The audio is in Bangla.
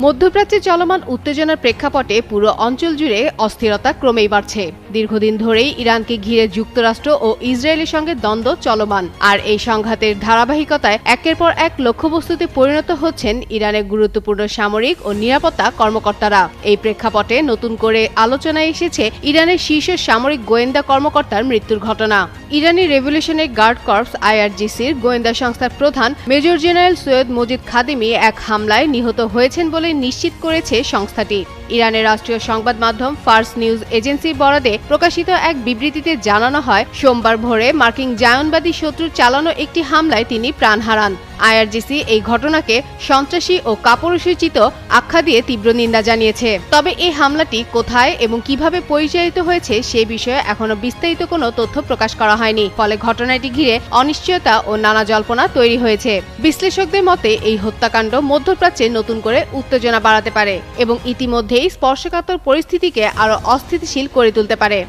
মধ্যপ্রাচ্যে চলমান উত্তেজনার প্রেক্ষাপটে পুরো অঞ্চল জুড়ে অস্থিরতা ক্রমেই বাড়ছে। দীর্ঘদিন ধরেই ইরানকে ঘিরে যুক্তরাষ্ট্র ও ইসরায়েলের সঙ্গে দ্বন্দ্ব চলমান, আর এই সংঘাতের ধারাবাহিকতায় একের পর এক লক্ষ্যবস্তুতে পরিণত হচ্ছেন ইরানের গুরুত্বপূর্ণ সামরিক ও নিরাপত্তা কর্মকর্তারা। এই প্রেক্ষাপটে নতুন করে আলোচনায় এসেছে ইরানের শীর্ষ সামরিক গোয়েন্দা কর্মকর্তার মৃত্যুর ঘটনা। ইরানি রেভলিউশনারি গার্ড কর্পস IRGCর গোয়েন্দা সংস্থার প্রধান মেজর জেনারেল সৈয়দ মজিদ খাদিমি এক হামলায় নিহত হয়েছেন বলে নিশ্চিত করেছে সংস্থাটি। ইরানের রাষ্ট্রীয় সংবাদ মাধ্যম ফার্স নিউজ এজেন্সির বরাদে প্রকাশিত এক বিবৃতিতে জানানো হয়, সোমবার ভোরে মার্কিন জায়নবাদী শত্রুর চালানো একটি হামলায় তিনি প্রাণ হারান। IRGC এই ঘটনাকে সন্ত্রাসী ও কাপুরুষোচিত আখ্যা দিয়ে তীব্র নিন্দা জানিয়েছে। তবে এই হামলাটি কোথায় এবং কিভাবে পরিচালিত হয়েছে সে বিষয়ে এখনো বিস্তারিত কোনো তথ্য প্রকাশ করা হয়নি। ফলে ঘটনাটি ঘিরে অনিশ্চয়তা ও নানা জল্পনা তৈরি হয়েছে। বিশ্লেষকদের মতে এই হত্যাকাণ্ড মধ্যপ্রাচ্যে নতুন করে উত্তেজনা বাড়াতে পারে এবং ইতিমধ্যেই স্পর্শকাতর পরিস্থিতিকে আরও অস্থিতিশীল করে তুলতে পারে।